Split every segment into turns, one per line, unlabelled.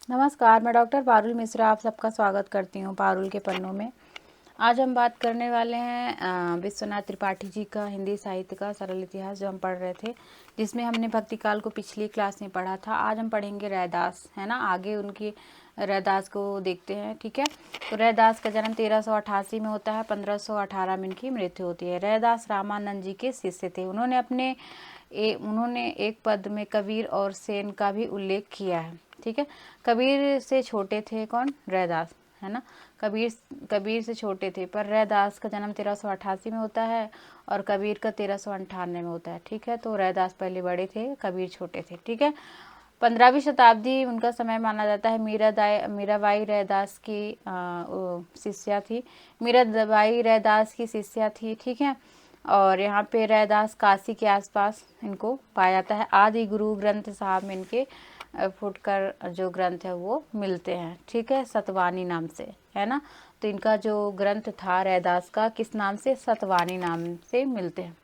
नमस्कार, मैं डॉक्टर पारुल मिश्रा आप सबका स्वागत करती हूँ पारुल के पन्नों में। आज हम बात करने वाले हैं विश्वनाथ त्रिपाठी जी का हिंदी साहित्य का सरल इतिहास, जो हम पढ़ रहे थे, जिसमें हमने भक्ति काल को पिछली क्लास में पढ़ा था। आज हम पढ़ेंगे रैदास, है ना। आगे उनकी रैदास को देखते हैं, ठीक है। तो रैदास का जन्म 1388 में होता है, 1518 में इनकी मृत्यु होती है। रैदास रामानंद जी के शिष्य थे। उन्होंने एक पद में कबीर और सेन का भी उल्लेख किया है, ठीक है। कबीर से छोटे थे कौन? रैदास, है ना। कबीर से छोटे थे, पर रैदास का जन्म 1388 में होता है और कबीर का 1398 में होता है, ठीक है। तो रैदास पहले बड़े थे, कबीर छोटे थे, ठीक है। 15वीं शताब्दी उनका समय माना जाता है। मीराबाई रैदास की शिष्या थी। मीराबाई रैदास की शिष्या थी, ठीक है। और यहाँ पे रैदास काशी के आसपास इनको पाया जाता है। आदि गुरु ग्रंथ साहब में इनके फुटकर जो ग्रंथ है वो मिलते हैं, ठीक है, सतवानी नाम से, है ना। तो इनका जो ग्रंथ था रैदास का, किस नाम से? सतवानी नाम से मिलते हैं।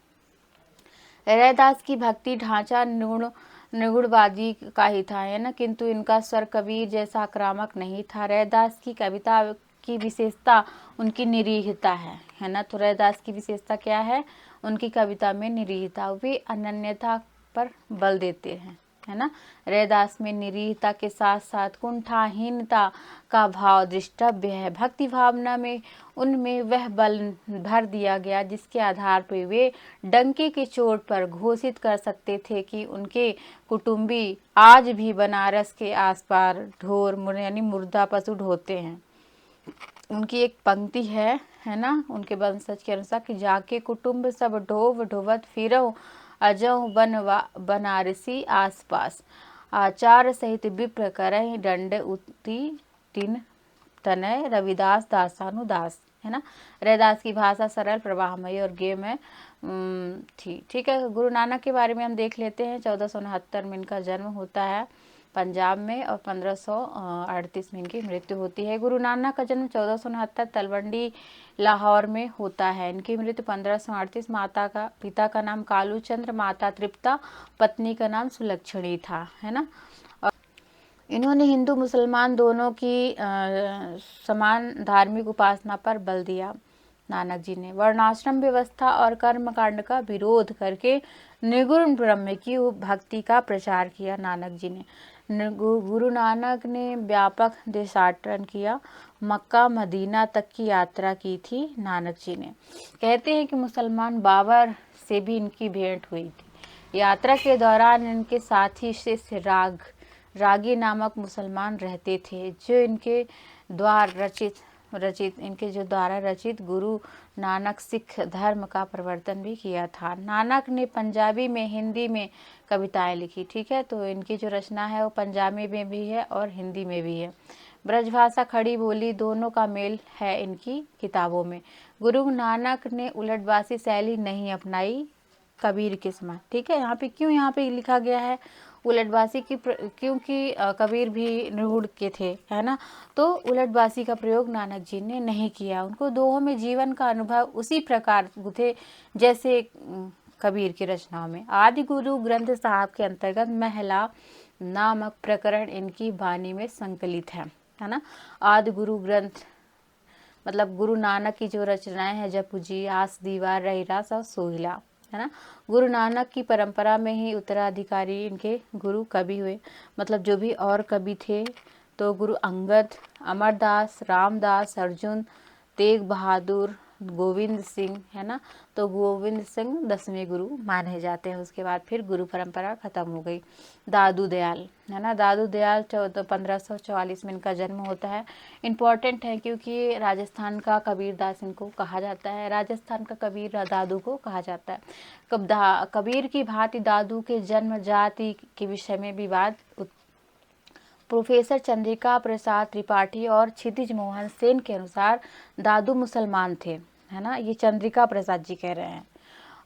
रैदास की भक्ति ढांचा निगूढ़वादी का ही था, है ना, किंतु इनका स्वर कबीर जैसा आक्रामक नहीं था। रैदास की कविता की विशेषता उनकी निरीहता है ना। तो रैदास की विशेषता क्या है? उनकी कविता में निरीहता, वे अनन्यता पर बल देते हैं, है ना। रैदास में निरीहता के साथ साथ कुंठाहीनता का भाव दृष्टव्य है। भक्ति भावना में उनमें वह बल भर दिया गया जिसके आधार पर वे डंके की चोट पर घोषित कर सकते थे कि उनके कुटुंबी आज भी बनारस के आसपास ढोर यानी मुर्दा पशु ढोते हैं। उनकी एक पंक्ति है ना, उनके वंशज के अनुसार कि जाके कुटुंब सब ढोव ढोवत फिरौ अजौ बनारसी आसपास, आचार सहित विप्र करहि दंड उति तीन तनय रविदास दासानुदास, है ना। रैदास की भाषा सरल, प्रवाहमयी और गेय थी, ठीक है। गुरु नानक के बारे में हम देख लेते हैं। 1469 में इनका जन्म होता है पंजाब में और 1538 में इनकी मृत्यु होती है। गुरु नानक का जन्म 1469 तलवंडी लाहौर में होता है। इनकी मृत्यु 1538। पिता का नाम कालू चंद्र, माता तृप्ता, पत्नी का नाम सुलक्षणी था, है ना। इन्होंने हिंदू मुसलमान दोनों की समान धार्मिक उपासना पर बल दिया। नानक जी ने वर्णाश्रम व्यवस्था और कर्मकांड का विरोध करके निर्गुण ब्रह्म की भक्ति का प्रचार किया। नानक जी ने गुरु नानक ने व्यापक देशाटन किया। मक्का मदीना तक की यात्रा की थी नानक जी ने। कहते हैं कि मुसलमान बाबर से भी इनकी भेंट हुई थी। यात्रा के दौरान इनके साथी शिष्य रागी नामक मुसलमान रहते थे, जो इनके द्वारा रचित गुरु नानक सिख धर्म का प्रवर्तन भी किया था। नानक ने पंजाबी में, हिंदी में कविताएं लिखी, ठीक है। तो इनकी जो रचना है वो पंजाबी में भी है और हिंदी में भी है। ब्रजभाषा, खड़ी बोली दोनों का मेल है इनकी किताबों में। गुरु नानक ने उलटवासी शैली नहीं अपनाई कबीर के समान, ठीक है। यहाँ पे लिखा गया है उलटबासी की, क्योंकि कबीर भी निगूढ़ के थे, है ना। तो उलटबासी का प्रयोग नानक जी ने नहीं किया। उनको दोहों में जीवन का अनुभव उसी प्रकार थे जैसे कबीर की रचनाओं में। आदि गुरु ग्रंथ साहब के अंतर्गत महला नामक प्रकरण इनकी वाणी में संकलित है ना। आदि गुरु ग्रंथ मतलब गुरु नानक की जो रचनाएं हैं, जपुजी, आस दीवार, रहीरास और सोहिला, है ना। गुरु नानक की परंपरा में ही उत्तराधिकारी इनके गुरु कवि हुए। मतलब जो भी और कवि थे, तो गुरु अंगद, अमरदास, रामदास, अर्जुन, तेग बहादुर, गोविंद सिंह, है ना। तो गोविंद सिंह 10वें गुरु माने जाते हैं। उसके बाद फिर गुरु परंपरा खत्म हो गई। दादू दयाल, है ना। दादू दयाल 1544 में इनका जन्म होता है। इम्पॉर्टेंट है क्योंकि राजस्थान का कबीरदास इनको कहा जाता है। राजस्थान का कबीर दादू को कहा जाता है। कबीर की भांति दादू के जन्म जाति के विषय में विवाद। प्रोफेसर चंद्रिका प्रसाद त्रिपाठी और क्षितिज मोहन सेन के अनुसार दादू मुसलमान थे, है ना। ये चंद्रिका प्रसाद जी कह रहे हैं।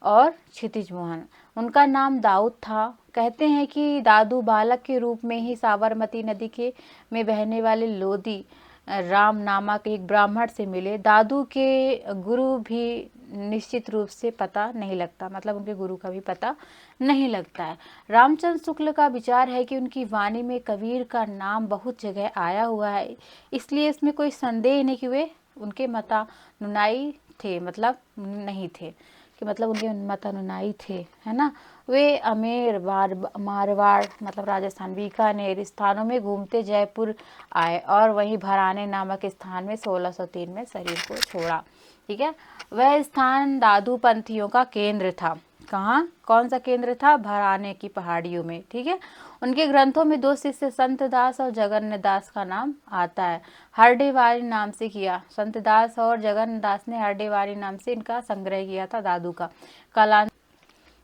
और क्षितिज मोहन, उनका नाम दाऊद था। कहते हैं कि दादू बालक के रूप में ही साबरमती नदी के में बहने वाले लोधी राम नामक एक ब्राह्मण से मिले। दादू के गुरु भी निश्चित रूप से पता नहीं लगता, मतलब उनके गुरु का भी पता नहीं लगता है। रामचंद्र शुक्ल का विचार है कि उनकी वाणी में कबीर का नाम बहुत जगह आया हुआ है, इसलिए इसमें कोई संदेह नहीं कि वे उनके मतानुयायी थे, मतलब नहीं थे कि मतलब उनके मतानुयायी थे, है ना। वे अमेर मारवाड़ मतलब राजस्थान, बीकानेर स्थानों में घूमते जयपुर आए और वहीं भराने नामक स्थान में 1603 में शरीर को छोड़ा। ठीक है, वह स्थान दादू पंथियों का केंद्र था। कहाँ, कौन सा केंद्र था? भराने की पहाड़ियों में। ठीक है, उनके ग्रंथों में 2 शिष्य संत दास और जगन्नाथ दास का नाम आता है। हरडेवारी नाम से किया, संत दास और जगन्नाथ दास ने हरडेवारी नाम से इनका संग्रह किया था दादू का। कला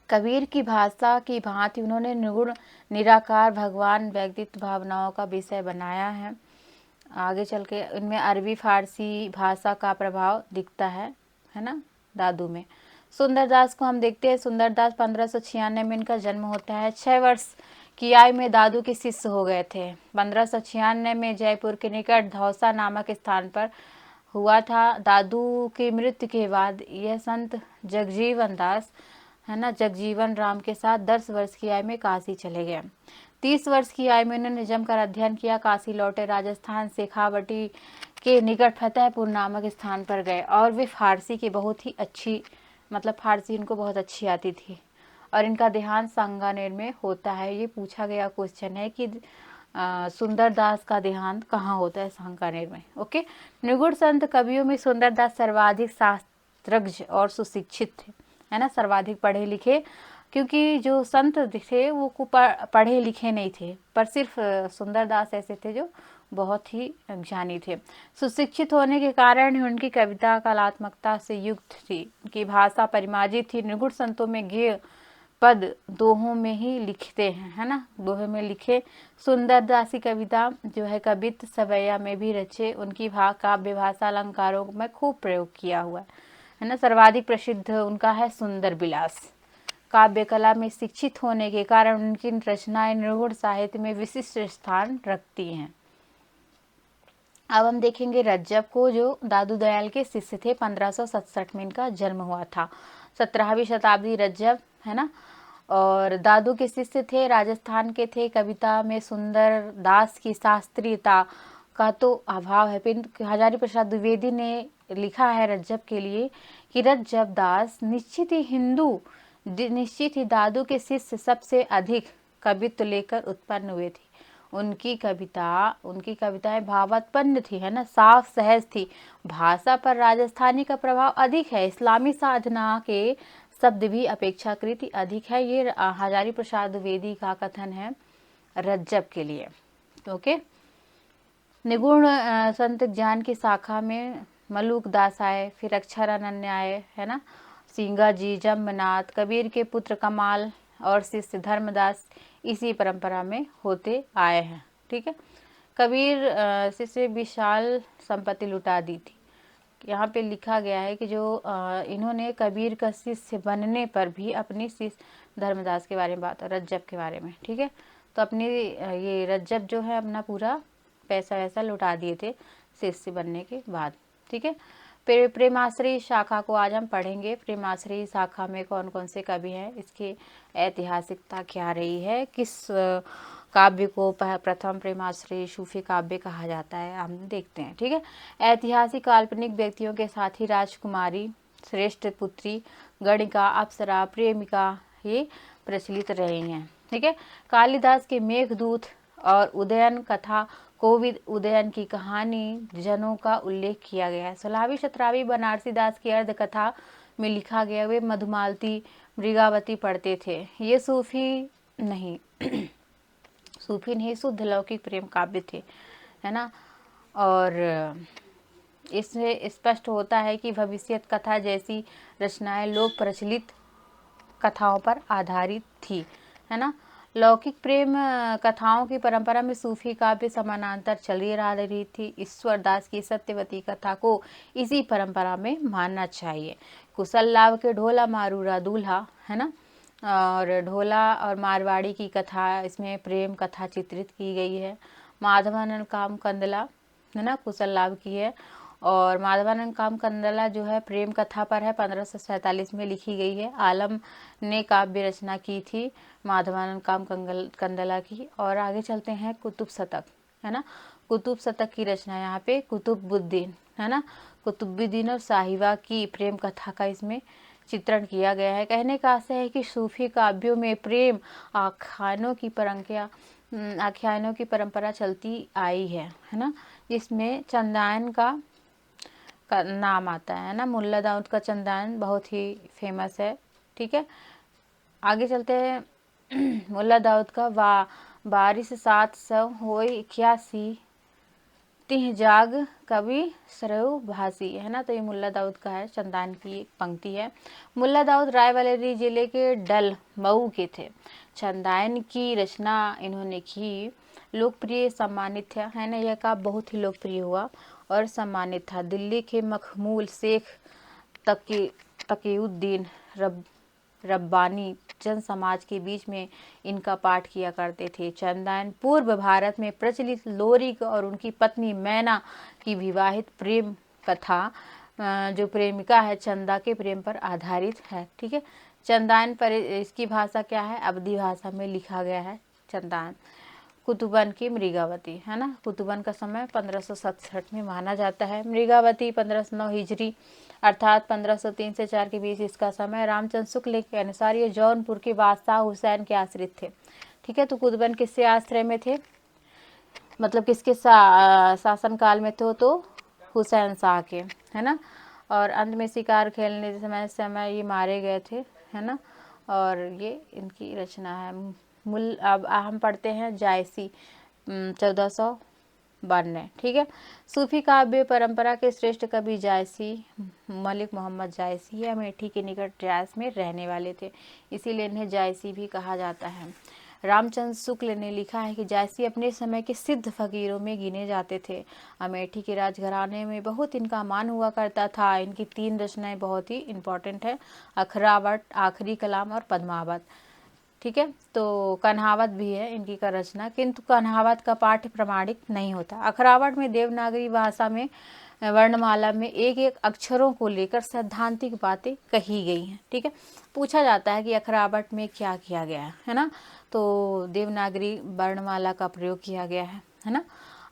कबीर की भाषा की भांति उन्होंने निर्गुण निराकार भगवान व्यक्तित्व भावनाओं का विषय बनाया है। आगे चल के इनमें अरबी फारसी भाषा का प्रभाव दिखता है ना दादू में। सुंदरदास को हम देखते हैं, सुंदरदास 1596 में इनका जन्म होता है। 6 वर्ष की आयु में दादू के शिष्य हो गए थे। 1596 में जयपुर के निकट धौसा नामक स्थान पर हुआ था। दादू की मृत्यु के बाद यह संत जगजीवन दास, है ना, जगजीवन राम के साथ 10 वर्ष की आयु में काशी चले गए। 30 वर्ष की आयु में उन्होंने जमकर अध्ययन किया। काशी लौटे, राजस्थान शेखावटी के निकट फतेहपुर नामक स्थान पर गए और वे फारसी की बहुत ही अच्छी, मतलब फारसी इनको बहुत अच्छी आती थी और इनका देहांत सांगानेर में होता है। ये पूछा गया क्वेश्चन है कि सुंदरदास का देहांत कहाँ होता है? सांगानेर में। ओके, निगुण संत कवियों में सुंदरदास सर्वाधिक शास्त्रज्ञ और सुशिक्षित थे, है ना, सर्वाधिक पढ़े लिखे, क्योंकि जो संत थे वो पढ़े लिखे नहीं थे, पर सिर्फ सुंदरदास ऐसे थे जो बहुत ही ज्ञानी थे। सुशिक्षित होने के कारण उनकी कविता कलात्मकता से युक्त थी, उनकी भाषा परिमार्जित थी। निगुण संतों में गेय पद दोहों में ही लिखते हैं, है ना, दोहे में लिखे। सुंदरदास की कविता जो है कवित्त सवैया में भी रचे। उनकी काव्य भाषा अलंकारों में खूब प्रयोग किया हुआ है ना। सर्वाधिक प्रसिद्ध उनका है सुंदर विलास। काव्य कला में शिक्षित होने के कारण उनकी रचनाएं निर्गुण साहित्य में विशिष्ट स्थान रखती हैं। अब हम देखेंगे रज्जब को, जो दादू दयाल के शिष्य थे। 1567 में इनका जन्म हुआ था। 17वीं शताब्दी रज्जब, है ना, और दादू के शिष्य थे, राजस्थान के थे। कविता में सुंदर दास की शास्त्रीयता का तो अभाव है। हजारी प्रसाद द्विवेदी ने लिखा है रज्जब के लिए कि रज्जब दास निश्चित ही दादू के शिष्य सबसे अधिक कवित्व लेकर उत्पन्न हुए थे। उनकी कविताएं भावात्पन्न थी, है ना, साफ सहज थी। भाषा पर राजस्थानी का प्रभाव अधिक है। इस्लामी साधना के शब्द भी अपेक्षाकृत अधिक है। ये हजारी प्रसाद द्विवेदी का कथन है रज्जब के लिए। ओके, निगुण संत ज्ञान की शाखा में मलूक दास आए, फिर अक्षरानंद आए, है ना, सिंगा जी, जम्बनाथ, कबीर के पुत्र कमाल और शिष्य धर्मदास इसी परंपरा में होते आए हैं। ठीक है, कबीर शिष्य विशाल संपत्ति लुटा दी थी। यहाँ पे लिखा गया है कि जो इन्होंने कबीर का शिष्य बनने पर भी अपनी शिष्य धर्मदास के बारे में बात, रज्जब के बारे में। ठीक है, तो अपनी ये रज्जब जो है अपना पूरा पैसा वैसा लुटा दिए थे शिष्य बनने के बाद। ठीक है, प्रेमाश्रयी शाखा को आज हम पढ़ेंगे। प्रेमाश्रयी शाखा में कौन कौन से कवि हैं, इसकी ऐतिहासिकता क्या रही है, किस काव्य को प्रथम प्रेमाश्रयी सूफी काव्य कहा जाता है, हम देखते हैं। ठीक है, ऐतिहासिक काल्पनिक व्यक्तियों के साथ ही राजकुमारी, श्रेष्ठ पुत्री, गणिका, अप्सरा, प्रेमिका ये प्रचलित रही हैं। ठीक है, कालिदास के मेघदूत और उदयन कथा, कोविद उदयन की कहानी जनों का उल्लेख किया गया है। 16वीं 17वीं बनारसी दास की अर्ध कथा में लिखा गया, वे मधुमालती मृगावती पढ़ते थे। ये सूफी नहीं शुद्ध लौकिक प्रेम काव्य थे, है ना। और इससे स्पष्ट होता है कि भविष्यत कथा जैसी रचनाएं लोक प्रचलित कथाओं पर आधारित थी, है ना। लौकिक प्रेम कथाओं की परंपरा में सूफी काव्य समानांतर चली आ रही थी। ईश्वर दास की सत्यवती कथा को इसी परंपरा में मानना चाहिए। कुशल लाभ के ढोला मारूरा दूल्हा, है ना, और ढोला और मारवाड़ी की कथा, इसमें प्रेम कथा चित्रित की गई है। माधवानंद काम कंदला, है ना, कुशल लाभ की है। और माधवानंद काम कंदला जो है प्रेम कथा पर है, 1547 में लिखी गई है। आलम ने काव्य रचना की थी माधवानंद काम कंदला की। और आगे चलते हैं कुतुब शतक, है ना। कुतुब शतक की रचना यहाँ पे कुतुबुद्दीन, है ना, कुतुबुद्दीन और साहिबा की प्रेम कथा का इसमें चित्रण किया गया है। कहने का आशय है कि सूफी काव्यों में प्रेम आख्यानों की परंपरा चलती आई है ना। जिसमें चंदान का नाम आता है ना। मुल्ला दाऊद का चंदान बहुत ही फेमस है, ठीक है। आगे चलते हैं मुल्ला दाऊद का बारिश 700 होय 81 तिह जाग कवि सरयू भासी, है ना। तो ये मुल्ला दाऊद का है, चंदान की एक पंक्ति है। मुल्ला दाऊद रायबरेली जिले के डल मऊ के थे। चंदान की रचना इन्होंने की, लोकप्रिय सम्मानित है ना। यह काव्य बहुत ही लोकप्रिय हुआ और सम्मानित था। दिल्ली के मखमूल शेख तकीउद्दीन रब्बानी जन समाज के बीच में इनका पाठ किया करते थे। चंदान पूर्व भारत में प्रचलित लोरी और उनकी पत्नी मैना की विवाहित प्रेम कथा जो प्रेमिका है चंदा के प्रेम पर आधारित है, ठीक है। चंदान पर इसकी भाषा क्या है, अवधी भाषा में लिखा गया है चंदान। कुतुबन की मृगावती, है ना। कुतुबन का समय 1567 में माना जाता है। मृगावती 1509 हिजरी अर्थात 1503 से 4 के बीच इसका समय। रामचंद्र शुक्ल के अनुसार ये जौनपुर के बादशाह हुसैन के आश्रित थे, ठीक है। तो कुतुबन किससे आश्रय में थे, मतलब किसके शासन काल में थे, तो हुसैन शाह के, है ना। और अंत में शिकार खेलने समय ये मारे गए थे, है ना। और ये इनकी रचना है। अब हम पढ़ते हैं जायसी 1492, ठीक है। सूफी काव्य परंपरा के श्रेष्ठ कवि जायसी मलिक मोहम्मद जायसी है। अमेठी के निकट जायस में रहने वाले थे, इसीलिए इन्हें जायसी भी कहा जाता है। रामचंद्र शुक्ल ने लिखा है कि जायसी अपने समय के सिद्ध फकीरों में गिने जाते थे। अमेठी के राजघराने में बहुत इनका मान हुआ करता था। इनकी 3 रचनाएं बहुत ही इम्पोर्टेंट है, अखरावट, आखिरी कलाम और पद्मावत, ठीक है। तो कन्हावत भी है इनकी का रचना, किंतु कन्हावत का पाठ प्रमाणिक नहीं होता। अखरावट में देवनागरी भाषा में वर्णमाला में एक एक अक्षरों को लेकर सैद्धांतिक बातें कही गई हैं, ठीक है। पूछा जाता है कि अखरावट में क्या किया गया है ना। तो देवनागरी वर्णमाला का प्रयोग किया गया है ना।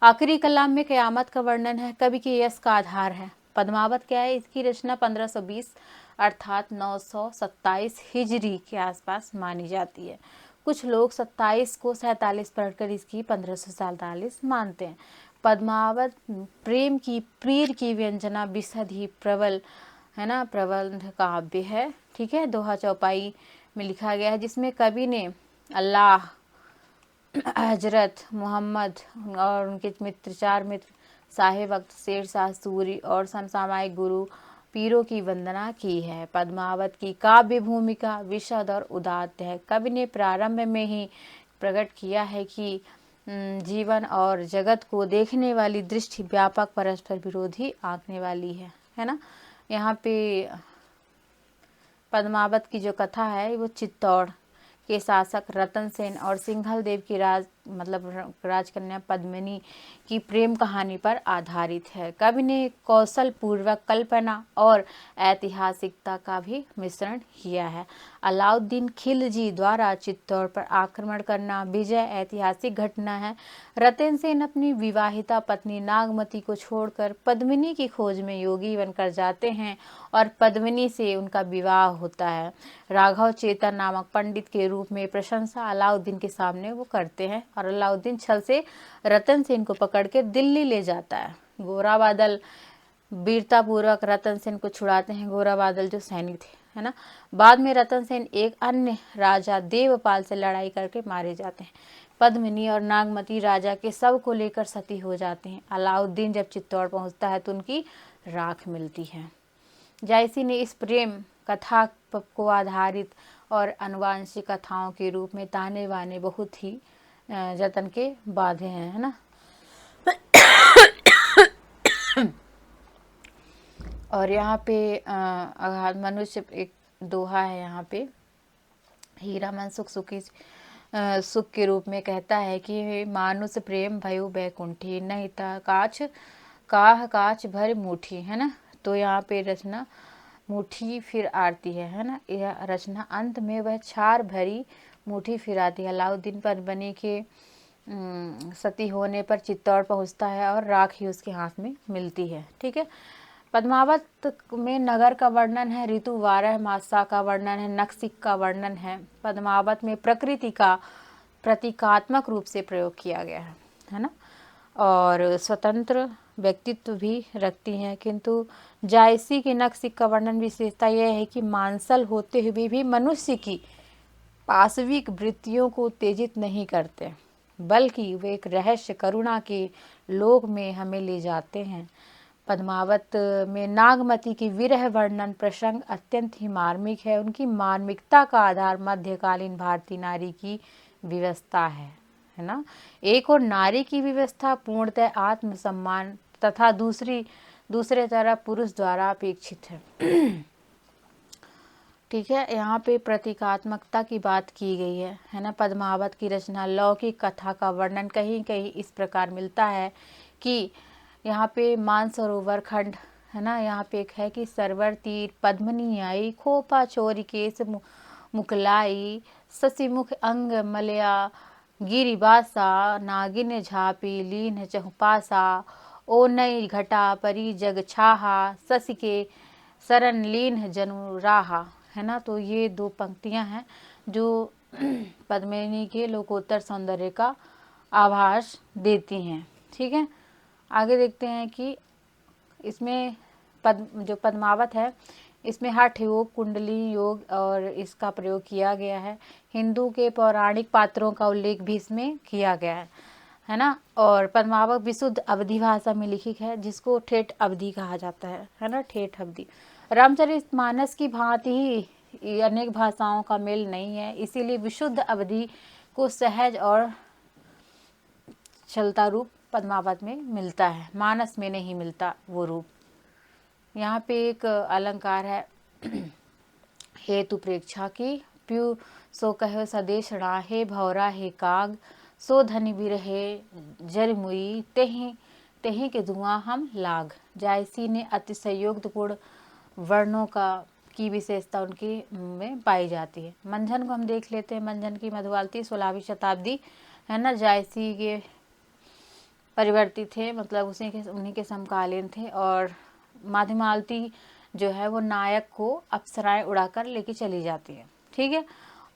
आखिरी कलाम में कयामत का वर्णन है, कवि के यश का आधार है। पद्मावत क्या है, इसकी रचना 1520 अर्थात 927 हिजरी के आसपास मानी जाती है। कुछ लोग 27 को 47 पढ़कर इसकी 1547 मानते हैं। पद्मावत प्रेम की प्रीर की व्यंजना विशद ही प्रबल, है ना, प्रबंध काव्य है, ठीक है। दोहा चौपाई में लिखा गया है, जिसमें कवि ने अल्लाह, हजरत मोहम्मद और उनके मित्र 4 मित्र, साहेब वक्त, शेर शाह सूरी और समसामयिक गुरु पीरों की वंदना की है। पद्मावत की काव्य भूमिका विशद और उदात्त है। कवि ने प्रारंभ में ही प्रकट किया है कि जीवन और जगत को देखने वाली दृष्टि व्यापक परस्पर विरोधी आंकने वाली है ना। यहाँ पे पद्मावत की जो कथा है वो चित्तौड़ के शासक रतन सेन और सिंघल देव की राजकन्या पद्मिनी की प्रेम कहानी पर आधारित है। कवि ने कौशल पूर्वक कल्पना और ऐतिहासिकता का भी मिश्रण किया है। अलाउद्दीन खिलजी द्वारा चित्तौड़ पर आक्रमण करना विजय ऐतिहासिक घटना है। रतन सेन अपनी विवाहिता पत्नी नागमती को छोड़कर पद्मिनी की खोज में योगी बनकर जाते हैं और पद्मिनी से उनका विवाह होता है। राघव चेतन नामक पंडित के रूप में प्रशंसा अलाउद्दीन के सामने वो करते हैं और अलाउद्दीन छल से रतन सेन को पकड़ के दिल्ली ले जाता है। गोरा बादल वीरता पूर्वक रतन सेन को छुड़ाते हैं। गोरा बादल जो सैनिक थे, है ना। बाद में रतन सेन एक अन्य राजा देवपाल से लड़ाई करके मारे जाते हैं। पद्मिनी और नागमती राजा के शव को लेकर सती हो जाते हैं। अलाउद्दीन जब चित्तौड़ पहुंचता है तो उनकी राख मिलती है। जायसी ने इस प्रेम कथा को आधारित और अनुवांशिक कथाओं के रूप में ताने बाने बहुत ही जतन के बांधे हैं, है ना। और यहाँ पे मनुष्य एक दोहा है, यहाँ पे हीरा मन सुख के रूप में कहता है कि मानुष प्रेम भयो बैकुंठी नहीं था काछ काह काच भर मुठी, है ना। तो यहाँ पे रचना मुठी फिर आती है ना। यह रचना अंत में वह छार भरी मुठी फिर आती है। अलाउद्दीन परबनी के सती होने पर चित्तौड़ पहुंचता है और राख ही उसके हाथ में मिलती है। ठीक है। पद्मावत में नगर का वर्णन है, ऋतु 12 मासा का वर्णन है, नक्सिक का वर्णन है। पद्मावत में प्रकृति का प्रतीकात्मक रूप से प्रयोग किया गया है ना। और स्वतंत्र व्यक्तित्व भी रखती हैं, किंतु जायसी की नक्सिक का वर्णन विशेषता यह है कि मांसल होते हुए भी मनुष्य की पाशविक वृत्तियों को उत्तेजित नहीं करते, बल्कि वे एक रहस्य करुणा के लोक में हमें ले जाते हैं। पद्मावत में नागमती की विरह वर्णन प्रसंग अत्यंत ही मार्मिक है। उनकी मार्मिकता का आधार मध्यकालीन भारतीय नारी की व्यवस्था है ना। एक और नारी की व्यवस्था पूर्णतः आत्मसम्मान तथा दूसरे तरफ पुरुष द्वारा अपेक्षित है। ठीक है। यहाँ पे प्रतीकात्मकता की बात की गई है ना। पद्मावत की रचना लौकिक कथा का वर्णन कहीं कहीं इस प्रकार मिलता है कि यहाँ पे मानसरोवर खंड है ना। यहाँ पे एक है कि सरवर तीर पद्मनी आई, खोपा चोरी केस मुकलाई, शशिमुख अंग मलया गिरिबासा, नागिन झापी लीन चहुपासा, ओ नई घटा परी जग छाहा, शशि के शरण लीन जनु राहा, है ना। तो ये दो पंक्तियां हैं जो पद्मिनी के लोकोत्तर सौंदर्य का आभास देती हैं। ठीक है। आगे देखते हैं कि इसमें जो पद्मावत है इसमें हठ योग, कुंडली योग और इसका प्रयोग किया गया है। हिंदू के पौराणिक पात्रों का उल्लेख भी इसमें किया गया है ना। और पद्मावत विशुद्ध अवधी भाषा में लिखी है, जिसको ठेठ अवधी कहा जाता है ना। ठेठ अवधी रामचरितमानस की भांति ही अनेक भाषाओं का मेल नहीं है, इसीलिए विशुद्ध अवधी को सहज और चलता रूप पद्मावत में मिलता है, मानस में नहीं मिलता वो रूप। यहाँ पे एक अलंकार है हेतु प्रेक्षा की, प्यू सो कहो सदेश राहे, भौरा हे काग सो धनि बिरहे जरमुई, तेहि के धुआं हम लाग। जायसी ने अतिशयोक्त गुण वर्णों की विशेषता उनकी में पाई जाती है। मंझन को हम देख लेते हैं। मंझन की मधुमालती 16वीं शताब्दी है ना। जायसी के परिवर्तित थे, मतलब उन्हीं के समकालीन थे। और मधुमालती जो है वो नायक को अप्सराएं उड़ाकर लेके चली जाती है। ठीक है।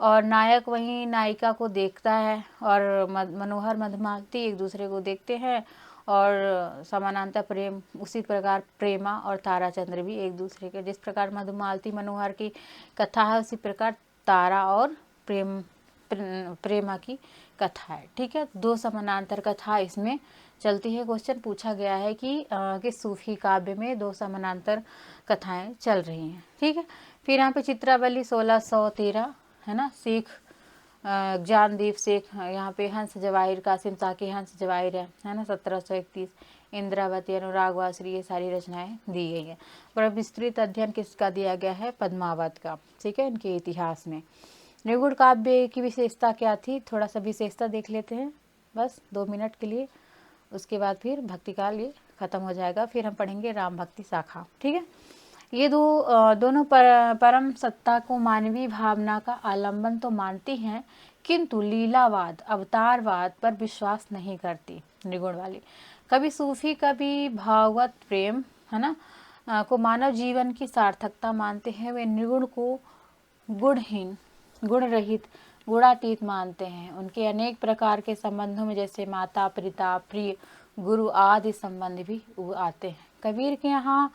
और नायक वहीं नायिका को देखता है और मनोहर मधुमालती एक दूसरे को देखते हैं और समानांतर प्रेम, उसी प्रकार प्रेमा और ताराचंद्र भी एक दूसरे के, जिस प्रकार मधुमालती मनोहर की कथा है उसी प्रकार तारा और प्रेमा की कथा है। ठीक है। दो समानांतर कथा इसमें चलती है। क्वेश्चन पूछा गया है कि सूफी काव्य में दो समानांतर कथाएं चल रही हैं। ठीक है। फिर यहाँ पे चित्रावली 1613 है ना। शेख जानदीप शेख, यहाँ पे हंस जवाहिर, कासिम साकी हंस जवाहिर है ना। 1731 इंद्रावती, अनुराग वासरी, ये सारी रचनाएं दी गई हैं। बड़ा विस्तृत अध्ययन किसका दिया गया है? पद्मावत का। ठीक है। इनके इतिहास में निगूढ़ काव्य की विशेषता क्या थी, थोड़ा सा विशेषता देख लेते हैं बस 2 मिनट के लिए, उसके बाद फिर भक्तिकाल ये खत्म हो जाएगा। फिर हम पढ़ेंगे राम भक्ति शाखा। ठीक है। ये दोनों परम सत्ता को मानवीय भावना का आलंबन तो मानती हैं, किंतु लीलावाद अवतारवाद पर विश्वास नहीं करती। निगुण वाली कभी सूफी कभी भागवत प्रेम है ना को मानव जीवन की सार्थकता मानते हैं। वे निर्गुण को गुणहीन, गुण रहित, गुणातीत मानते हैं। उनके अनेक प्रकार के संबंधों में जैसे माता, पिता, प्रिय, गुरु आदि संबंध भी आते हैं। कबीर के यहाँ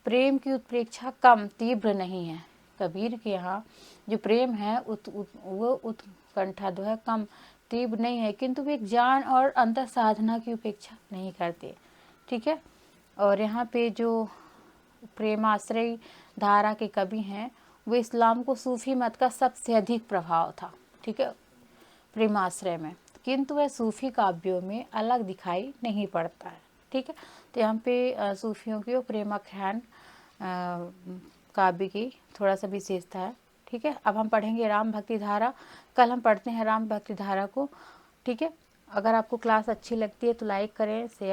प्रेम की उत्प्रेक्षा कम तीव्र नहीं है। कबीर के यहाँ जो प्रेम है वो उत्कंठा जो है कम तीव्र नहीं है, किंतु वे ज्ञान और अंतर साधना की उपेक्षा नहीं करते। ठीक है। और यहाँ पे जो प्रेमाश्रय धारा के कवि हैं वो इस्लाम को सूफी मत का सबसे अधिक प्रभाव था। ठीक है। प्रेमाश्रय में, किंतु वह सूफी काव्यों में अलग दिखाई नहीं पड़ता है। ठीक है। तो यहाँ पे सूफियों की प्रेमाख्यान काव्य की थोड़ा सा विशेषता है। ठीक है। अब हम पढ़ेंगे राम भक्ति धारा। कल हम पढ़ते हैं राम भक्ति धारा को। ठीक है। अगर आपको क्लास अच्छी लगती है तो लाइक करें, शेयर